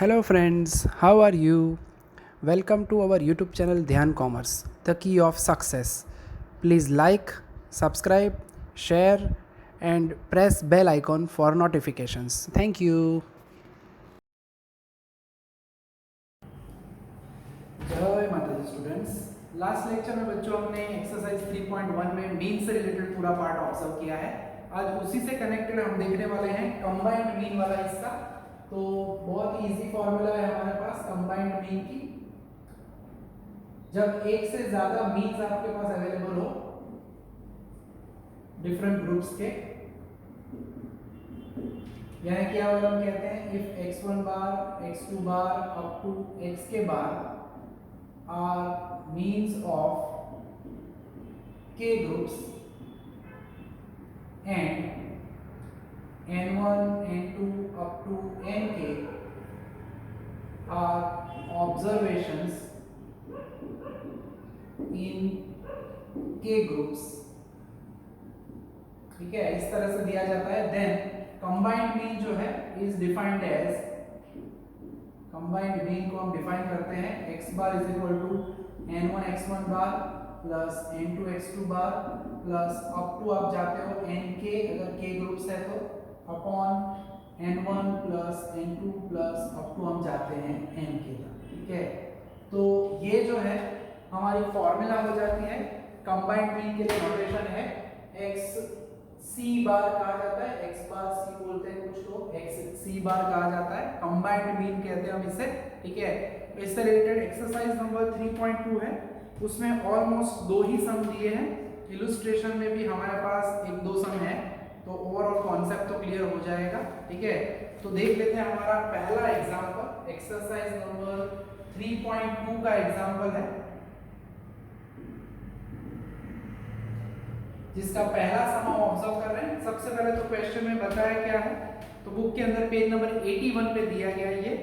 Hello friends, how are you? Welcome to our YouTube channel Dhyan Commerce, the key of success. Please like, subscribe, share and press bell icon for notifications. Thank you. जय माता the students. Last lecture में बच्चों हमने exercise 3.1 में mean से related पूरा part observe किया है। आज उसी से कनेक्टेड हम देखने वाले हैं कंबाइंड मीन वाला हिस्सा। तो बहुत इजी फॉर्मूला है हमारे पास कंबाइंड मीन की। जब एक से ज्यादा मीन्स आपके पास अवेलेबल हो डिफरेंट ग्रुप्स के, यानी कि अगर हम कहते हैं if x1 bar x2 bar up to x के बार are means of k groups and n1 n2 up to nk are observations in k groups। ठीक है, इस तरह से दिया जाता है। देन कंबाइंड मीन जो है is defined as, combined mean को हम डिफाइन करते हैं x bar is equal to n1 x1 bar plus n2 x2 bar plus up to आप जाते हो nk, अगर k ग्रुप्स है तो upon n1 plus n2 plus up to हम जाते हैं nk तक। ठीक है, तो ये जो है हमारी फॉर्मूला हो जाती है। कंबाइंड मीन के लिए नोटेशन है x c बार कहा जाता है, x बार c बोलते हैं कुछ लोग, x c बार कहा जाता है, कंबाइंड मीन कहते हैं हम इसे। ठीक है, इससे रिलेटेड एक्सरसाइज नंबर 3.2 है, उसमें ऑलमोस्ट दो ही सम दिए हैं। इलुस्ट्रेशन में भी हमारे पास एक दो सम है, तो ओवरऑल कॉन्सेप्ट तो क्लियर हो जाएगा। ठीक है, तो देख लेते हैं हमारा पहला एग्जांपल, एक्सरसाइज नंबर 3.2 का एग्जांपल है, जिसका पहला सम हम ऑब्जर्व कर रहे हैं। सबसे पहले तो क्वेश्चन में बताया क्या है, तो बुक के अंदर पेज नंबर 81 पे दिया गया है ये,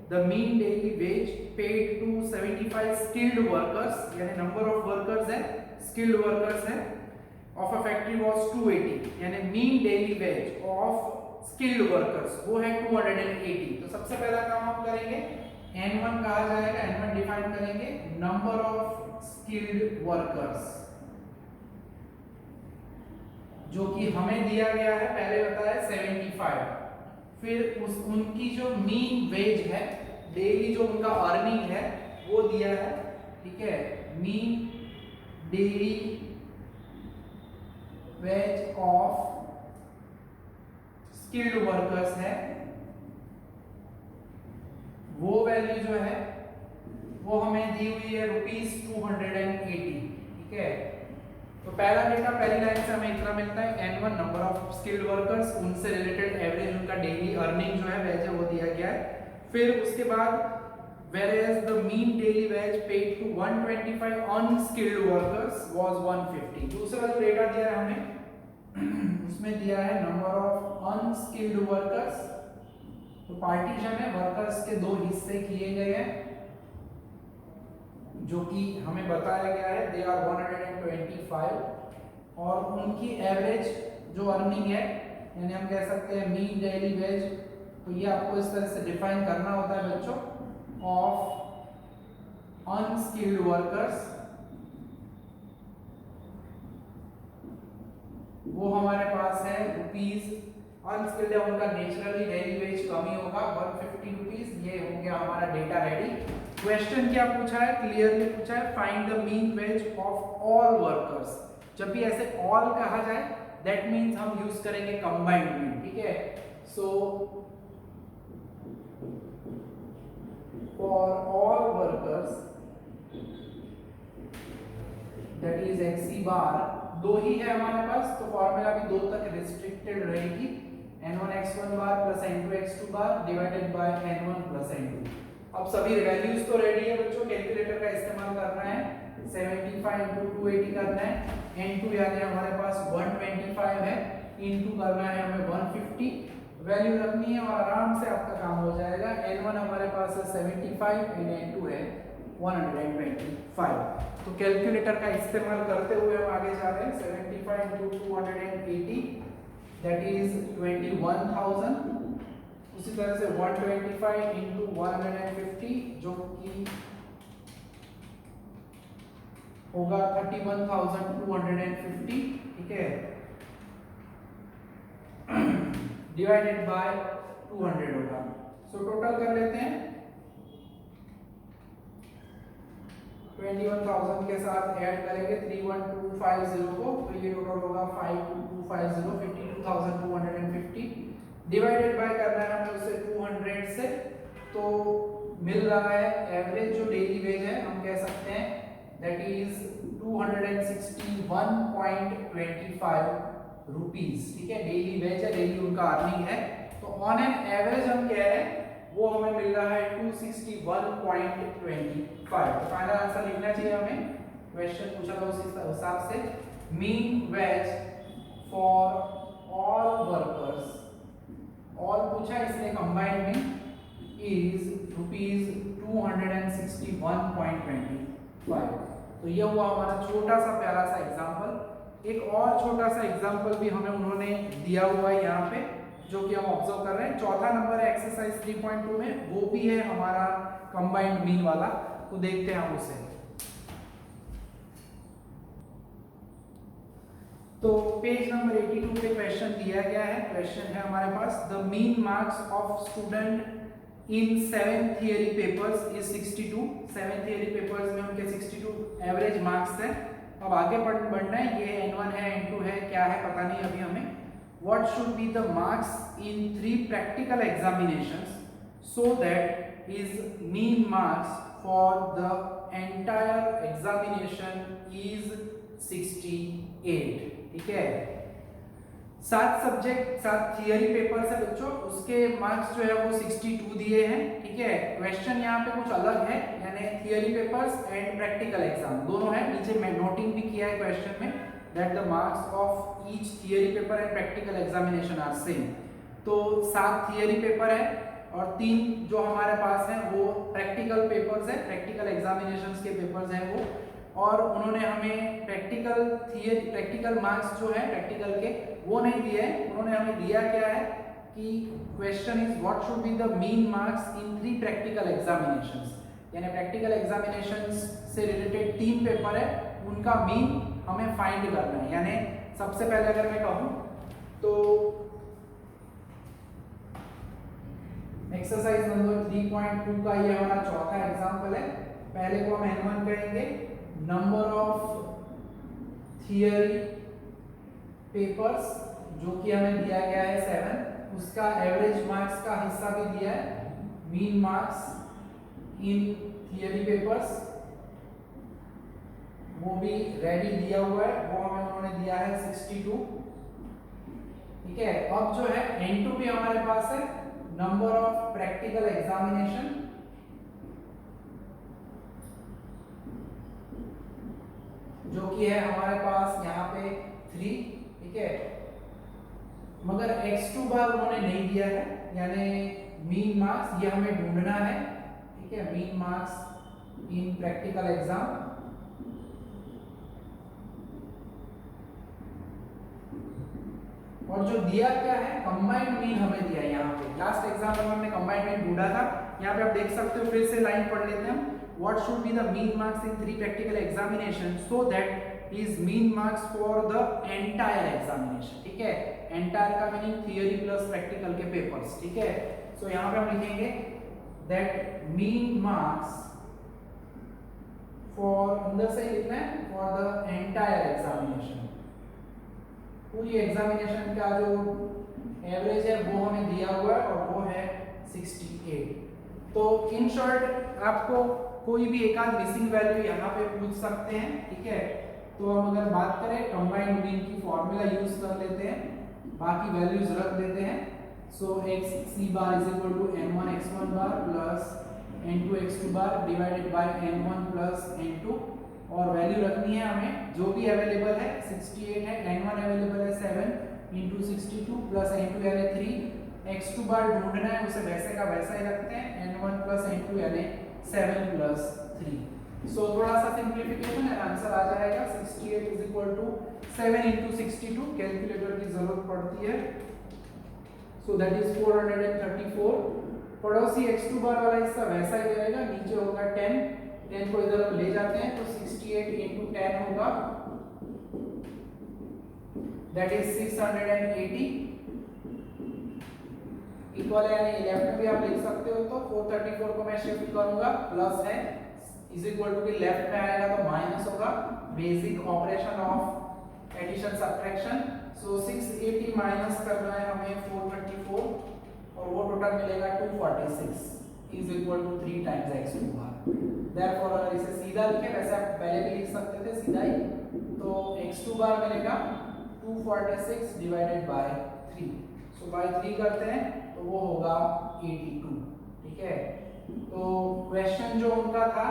the mean daily wage paid to 75 skilled workers, यानी नंबर ऑफ वर्कर्स है, स्किल्ड वर्कर्स है, ऑफ अ फैक्ट्री वाज 280, यानी mean daily wage of skilled workers वो है 280। तो सबसे पहला काम हम करेंगे n1 कहा जाएगा, n1 डिफाइन करेंगे नंबर ऑफ स्किल्ड वर्कर्स, जो कि हमें दिया गया है, पहले बताया 75। फिर उनकी जो मीन वेज है, डेली जो उनका अर्निंग है वो दिया है। ठीक है, mean daily wage of skilled workers है, वो वैल्यू जो है वो हमें दी हुई है ₹280। ठीक है, तो पहला डेटा पहली लाइन से हमें इतना मिलता है n1 number of skilled workers, उनसे रिलेटेड एवरेज उनका डेली अर्निंग जो है वेज है वो दिया गया है। फिर उसके बाद whereas the mean daily wage paid to 125 unskilled workers was 150। दूसरा जो डेटा दिया है हमें उसमें दिया है नंबर ऑफ अनस्किल्ड वर्कर्स, तो पार्टीशन है, वर्कर्स के दो हिस्से किए गए हैं, जो कि हमें बताया गया है दे आर 125, और उनकी एवरेज जो अर्निंग है, यानी हम कह सकते हैं मीन डेली वेज, तो ये आपको इस तरह से डिफाइन करना होता है बच्चों, ऑफ अनस्किल्ड वर्कर्स, वो हमारे पास है रुपीज, अनस्किल्ड है उनका नेचुरली डेली वेज कम ही होगा 150 रुपीज। ये हो गया हमारा डेटा रेडी। क्वेश्चन क्या पूछा है, क्लियरली पूछा है find the mean wage of all workers. जब भी ऐसे ऑल कहा जाए दैट मींस हम यूज करेंगे कंबाइंड मीन। ठीक है, so for all workers that is x bar, दो ही है हमारे पास, तो फॉर्मूला भी दो तक रिस्ट्रिक्टेड रहेगी, n1 x1 bar plus n2 x2 bar divided by n1 plus n2। अब सभी वैल्यूज तो रेडी है बच्चों, कैलकुलेटर का इस्तेमाल करना है, 75 into 280 करना है, n2 यानी हमारे पास 125 है, इनटू करना है हमें 150, वैल्यू रखनी है और आराम से आपका काम हो जाएगा। n1 हमारे पास है 75 एंड n2 है 125। तो कैलकुलेटर का इस्तेमाल करते हुए हम आगे जा रहे हैं, 75 into 280 दैट इज 21,000 उसी तरह से 125 इंटू 150 जो कि होगा 31,250, ठीक है, डिवाइडेड बाय 200 होगा। सो टोटल कर लेते हैं 21,000 के साथ ऐड करेंगे 31250 को, तो ये टोटल होगा 5250, 52,250 डिवाइडेड बाय करना है हमें उसे 200 से, तो मिल रहा है एवरेज जो डेली वेज है हम कह सकते हैं दैट इज 261.25 रुपीस, ठीक है, डेली वेज है, डेली उनका अर्निंग है। तो ऑन एन एवरेज हम कह रहे हैं वो हमें मिल रहा है 261.25। तो फाइनल आंसर लिखना चाहिए हमें, क्वेश्चन पूछा था उस हिसाब से। Mean ways for all workers, all पूछा इसने कंबाइंड में, इज ₹261.25। तो ये हुआ हमारा छोटा सा प्यारा सा एग्जांपल। एक और छोटा सा एग्जांपल भी हमें उन्होंने दिया हुआ है यहाँ पे, जो कि हम ऑब्जर्व कर रहे हैं। चौथा नंबर है एक्सरसाइज 3.2 में, वो भी है हमारा कंबाइंड मीन वाला, तो देखते हैं हम उसे। तो पेज नंबर 82 पे क्वेश्चन दिया गया है। क्वेश्चन है हमारे पास, the mean marks of student in 7 theory papers is 62। 7 theory papers में उनके 62 एवरेज मार्क्स है। अब आगे बढ़ना है, ये N1 है, N2 है, क्या है पता नहीं अभी हमें। What should be the marks in 3 practical examinations so that his mean marks for the entire examination is 68, ठीक है। 7 सब्जेक्ट 7 थियरी पेपर्स है बच्चों, उसके मार्क्स जो है वो 62 दिए हैं, ठीक है। क्वेश्चन यहाँ पे कुछ अलग है, यानी theory papers and practical exam दोनों है। नीचे मैं नोटिंग भी किया है क्वेश्चन में that the marks of each theory paper and practical examination are same। तो 7 थियरी पेपर है और 3 जो हमारे पास हैं वो प्रैक्टिकल पेपर्स है, प्रैक्टिकल एग्जामिनेशंस के पेपर्स हैं वो। और उन्होंने हमें प्रैक्टिकल मार्क्स जो है प्रैक्टिकल के वो नहीं दिए हैं, उन्होंने हमें दिया क्या है कि question is what should be the mean marks in 3 practical examinations, यानी प्रैक्टिकल एग्जामिनेशंस से रिलेटेड 3 पेपर है, उनका मीन हमें फाइंड करना है। यानी सबसे पहले अगर मैं कहूं तो एक्सरसाइज नंबर 3.2 का ये हमारा चौथा एग्जांपल है। पहले को हम N1 कहेंगे, नंबर ऑफ थियरी पेपर्स जो कि हमें दिया गया है 7, उसका एवरेज मार्क्स का हिस्सा भी दिया है, mean marks in theory papers वो भी रेडी दिया हुआ है, वो हमें उन्होंने दिया है 62, ठीक है। अब जो है N2 भी हमारे पास है, नंबर ऑफ प्रैक्टिकल एग्जामिनेशन जो कि है हमारे पास यहाँ पे 3, ठीक है। मगर x2 बार उन्होंने नहीं दिया है, यानी मीन मार्क्स ये हमें ढूंढना है, ठीक है, mean marks in practical exam. और जो दिया क्या है, कंबाइंड मीन हमें दिया है यहाँ पे। लास्ट एग्जाम में हमने कंबाइंड मीन ढूंढा था, यहाँ पे आप देख सकते हो, फिर से लाइन पढ़ लेते हैं हम। What should be the mean marks in 3 practical examination so that his mean marks for the entire examination, ठीक है। एंटायर का मीनिंग थियरी प्लस प्रैक्टिकल के पेपर्स, ठीक है। सो यहाँ पे हम लिखेंगे दैट मीन मार्क्स फॉर, अंदर से लिखना है, फॉर द एंटायर एग्जामिनेशन, पूरी एग्जामिनेशन का जो एवरेज है वो हमें दिया हुआ है और वो है 68। तो इन शॉर्ट आपको कोई भी एक आध मिसिंग वैल्यू यहाँ पे पूछ सकते हैं, ठीक है। तो हम अगर बात करें कंबाइंड मीन की फॉर्मूला यूज कर लेते हैं, बाकी वैल्यूज रख देते हैं। So xc bar is equal to n1 x1 bar plus n2 x2 bar divided by n1 plus n2, और वैल्यू रखनी है हमें जो भी अवेलेबल है, 68 है, n1 अवेलेबल है 7 इंटू 62 प्लस n2 यानी 3, x2 बार ढूंढना है, उसे वैसे का वैसा ही रखते हैं, n1 प्लस n2 यानी 7 प्लस 3। सो थोड़ा सा सिंप्लीफिकेशन है, आंसर आ जाएगा 68 is equal to 7 into 62, calculator की जरूरत पड़ती है। So that is 434। पड़ोसी x2 बार वाला हिस्सा वैसा ही रहेगा, नीचे होगा 10, 10 को इधर हम ले जाते हैं तो 68 into 10 होगा, दैट इज 680 इक्वल है, यानी लेफ्ट में भी आप लिख सकते हो। तो 434 को मैं शिफ्ट करूंगा, प्लस है इज इक्वल टू कि लेफ्ट में आएगा तो माइनस होगा, basic operation of addition subtraction. So 680 minus करना है हमें 434 और वो टोटल मिलेगा 246 is equal to 3 times x2 bar. Therefore अगर इसे सीधा लिखें, वैसे आप पहले भी लिख सकते थे सीधा ही, तो x2 बार मिलेगा 246 डिवाइडेड बाय 3। सो बाय 3 करते हैं तो वो होगा 82। ठीक है, तो क्वेश्चन जो उनका था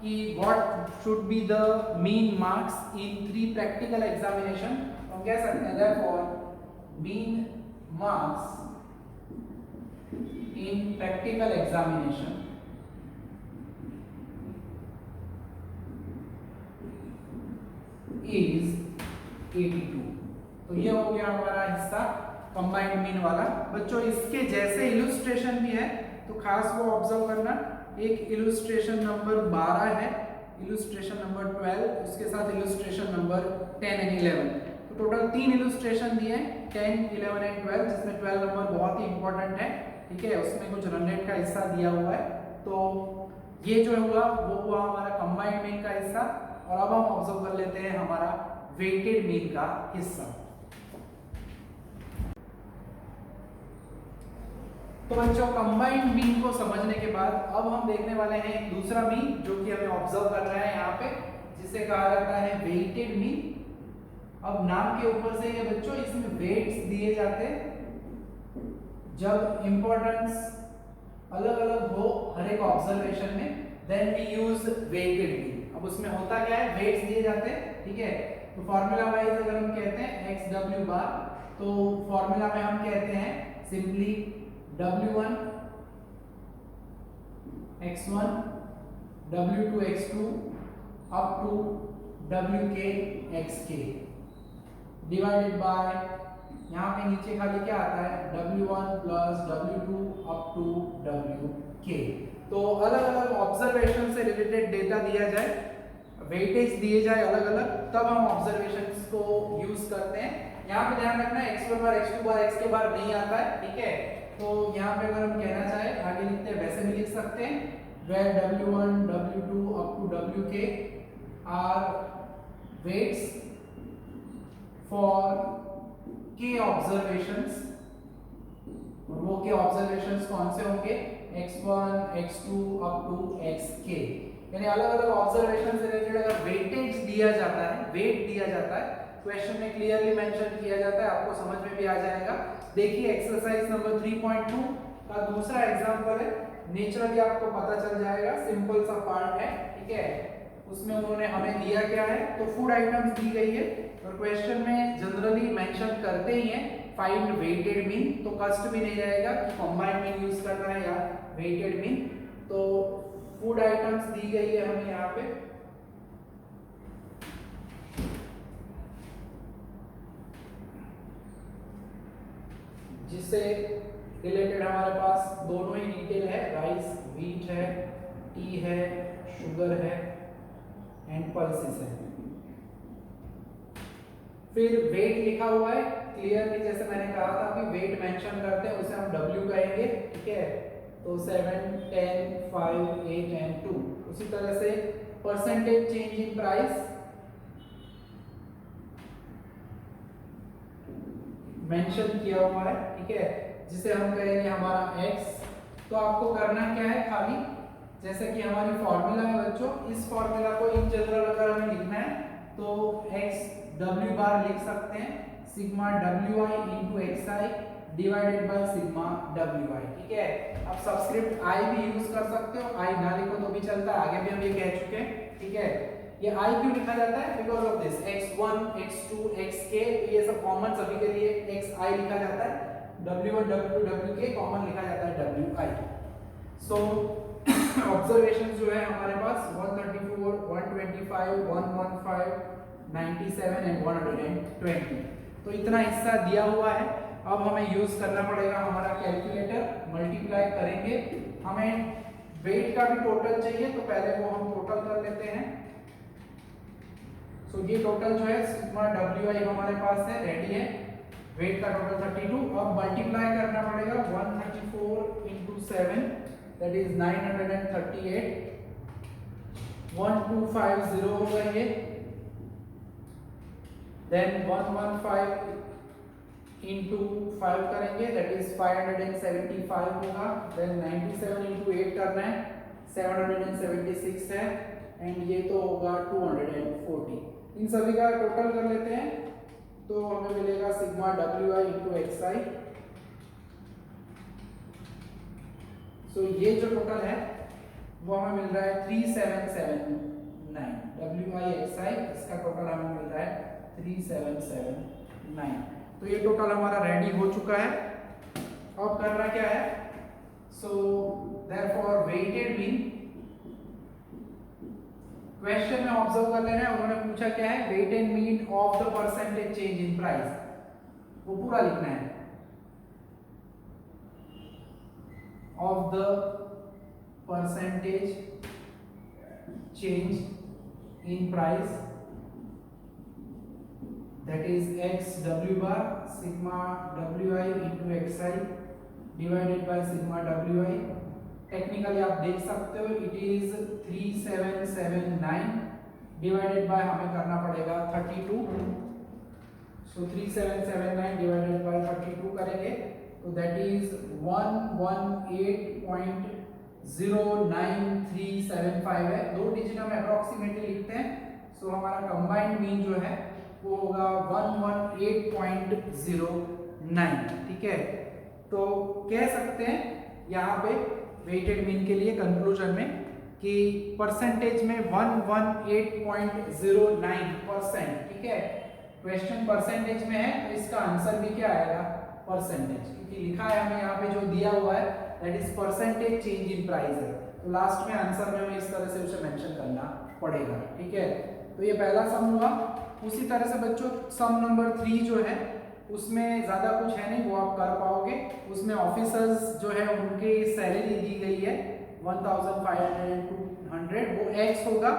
कि what should be the mean marks in 3 practical examination, हम कह सकते हैं therefore mean marks in practical examination is 82। तो ये हो गया हमारा हिस्सा कंबाइंड मीन वाला। बच्चों इसके जैसे इलुस्ट्रेशन भी है तो खास वो ऑब्जर्व करना, एक इलुस्ट्रेशन नंबर 12 है, इलुस्ट्रेशन नंबर 12, उसके साथ इलुस्ट्रेशन नंबर 10 एंड 11। तो टोटल 3 इलुस्ट्रेशन दिए, 10, 11 एंड 12, जिसमें 12 नंबर बहुत ही इंपॉर्टेंट है। ठीक है, उसमें कुछ रन रेट का हिस्सा दिया हुआ है। तो ये जो हुआ वो हुआ हमारा कंबाइंड मीन का हिस्सा, और अब हम ऑब्जर्व कर लेते हैं हमारा वेटेड मीन का हिस्सा। तो बच्चों कंबाइंड मीन को समझने के बाद अब हम देखने वाले हैं एक दूसरा मीन जो कि हमें ऑब्जर्व करना है यहाँ पे, जिसे कहा जाता है वेटेड मीन। अब नाम के ऊपर से ये बच्चों इसमें वेट्स दिए जाते हैं, जब इंपॉर्टेंस अलग अलग हो हर एक ऑब्जर्वेशन में, then we use weighted mean. अब उसमें होता क्या है, वेट्स दिए जाते हैं। ठीक है, तो फॉर्मूला वाइज अगर हम कहते हैं एक्स डब्ल्यू बार, तो फॉर्मूला में हम कहते हैं simply W1 x1 W2 x2 up to WK xk divided by, यहाँ पे नीचे खाली क्या आता है W1 plus W2 up to WK। तो अलग अलग ऑब्जर्वेशन से रिलेटेड डेटा दिया जाए, वेटेज दिए जाए अलग अलग, तब हम ऑब्जर्वेशंस को यूज करते हैं। यहाँ पे ध्यान रखना x1 बार x2 बार x के बार नहीं आता है। ठीक है, तो यहाँ पे अगर हम कहना चाहें आगे लिखते हैं, वैसे भी लिख सकते हैं, where W1 W2 up to WK are weights for K observations। और वो K observations कौन से होंगे, x1 x2 up to xk, यानी अलग अलग ऑब्जर्वेशन से रिलेटेड अगर वेटेज दिया जाता है, वेट दिया जाता है, क्वेश्चन में क्लियरली मेंशन किया जाता है, आपको समझ में भी आ जाएगा। देखिए एक्सरसाइज नंबर 3.2 का दूसरा एग्जांपल है, नेचुरली आपको पता चल जाएगा, सिंपल सा पार्ट है। ठीक है, उसमें उन्होंने हमें दिया क्या है, तो फूड आइटम्स दी गई है और क्वेश्चन में जनरली मेंशन करते ही हैं फाइंड वेटेड मीन, तो कष्ट भी नहीं जाएगा कि कंबाइंड मीन यूज करना है या वेटेड मीन। तो फूड आइटम्स दी गई है हमें यहाँ पे, जिससे रिलेटेड हमारे पास दोनों ही डिटेल है, राइस, व्हीट है, टी है, शुगर है एंड पल्सेस है। फिर वेट लिखा हुआ है क्लियरली, जैसे मैंने कहा था अभी, वेट मेंशन करते हैं उसे हम W कहेंगे। ठीक है, तो 7, 10, 5, 8 एंड 2। उसी तरह से percentage change in price mention किया हुआ है। ठीक है, जिसे हम कहेंगे हमारा x। तो आपको करना क्या है, खाली जैसे कि हमारी फॉर्मूला है बच्चों, इस फॉर्मूला को इन जनरल अगर हमें लिखना है तो x w बार लिख सकते हैं, sigma wi into xi divided by sigma wi। ठीक है, अब सबस्क्रिप्ट i भी यूज कर सकते हो, i ना लिखो तो भी चलता है, आगे भी हम ये कह चुके हैं। ठीक है, ये i क्यों लिखा जाता है, because of this x1 x2 xk, ये सब कॉमन सभी के लिए xi लिखा जाता है, w1 w2 wk कॉमन लिखा जाता है wi। सो ऑब्जर्वेशन जो है हमारे पास 134 125 115 97 एंड 120। तो इतना हिस्सा दिया हुआ है। अब हमें यूज करना पड़ेगा हमारा कैलकुलेटर, मल्टीप्लाई करेंगे। हमें वेट का भी टोटल चाहिए, तो पहले वो हम टोटल कर लेते हैं। सो ये टोटल जो है सिग्मा WI हमारे पास है, रेडी है। वेट का टोटल 32। अब मल्टीप्लाई करना पड़ेगा 134 into 7, दैट इज 938। 1250 होगा ये, देन 115 into 5 करेंगे, दैट इज 575 होगा। देन 97 into 8 करना है, 776 है, एंड ये तो होगा 240। इन सभी का टोटल कर लेते हैं, तो हमें मिलेगा सिग्मा WI into XI। सो ये जो टोटल है वो हमें मिल रहा है 3779। WI XI इसका टोटल हमें मिल रहा है 3779। तो ये टोटल हमारा रेडी हो चुका है। अब करना क्या है, so therefore weighted mean, question में ऑब्जर्व कर लेना है, उन्होंने पूछा क्या है, weighted mean of the percentage change in price, वो पूरा लिखना है। Of the percentage change in price, that is x w bar sigma WI into XI divided by sigma WI। Technically आप देख सकते हो इट इज 3779 डिवाइडेड बाय हमें करना पड़ेगा 32। सो 3779 डिवाइडेड बाय 32 करेंगे, तो दैट इज 118.09375 है। दो डिजिट हम अप्रोक्सीमेटली लिखते हैं। सो हमारा कंबाइंड मीन जो है वो होगा 118.09। ठीक है, तो कह सकते हैं यहाँ पे वेटेड मीन के लिए कंक्लूजन में कि परसेंटेज में 118.09%। ठीक है, क्वेश्चन परसेंटेज में है तो इसका आंसर भी क्या आएगा, परसेंटेज, क्योंकि लिखा है हमें यहाँ पे जो दिया हुआ है that is percentage change in price है, तो लास्ट में आंसर में हमें इस तरह से उसे मेंशन करना पड़ेगा। ठीक है, तो ये पहला सम हुआ। उसी तरह से बच्चों सम नंबर 3 जो है उसमें ज़्यादा कुछ है नहीं, वो आप कर पाओगे। उसमें ऑफिसर्स जो है उनकी सैलरी दी गई है 1500, वो एक्स होगा,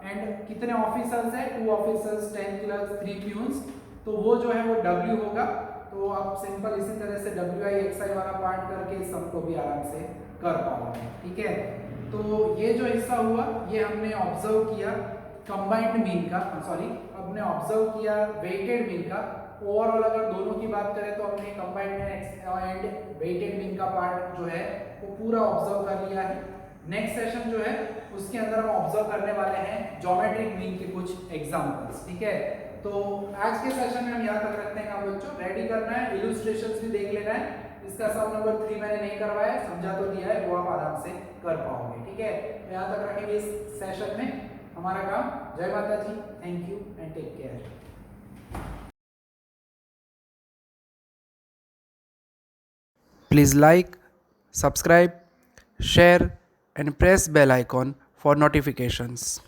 एंड कितने ऑफिसर्स है, 2 ऑफिसर्स, 10 क्लर्क्स, 3 प्यून्स, तो वो जो है वो W होगा। तो आप सिंपल इसी तरह से WI XI वाला पार्ट करके इस सब को भी आराम से कर पाओगे। ठीक है, तो ये जो हिस्सा हुआ ये हमने ऑब्जर्व किया कंबाइंड मीन का, सॉरी हमने ऑब्जर्व किया वेटेड मीन का। ओवरऑल अगर दोनों की बात करें तो हमने कंबाइंड एंड वेटेड मीन का पार्ट जो है वो पूरा ऑब्जर्व कर लिया है। नेक्स्ट सेशन जो है उसके अंदर हम ऑब्जर्व करने वाले हैं ज्योमेट्रिक मीन के कुछ एग्जांपल्स। ठीक है, तो आज के सेशन में हम यहाँ तक रखते हैं काम बच्चों, रेडी करना है, इलस्ट्रेशंस भी देख लेना है। इसका सम नंबर 3 मैंने नहीं करवाया, समझा तो दिया है, वो आप आराम से कर पाओगे। ठीक है, तो यहाँ तक रखेंगे इस सेशन में हमारा काम। जय माता जी, thank you and take care. Please like, subscribe, share and press bell icon for notifications.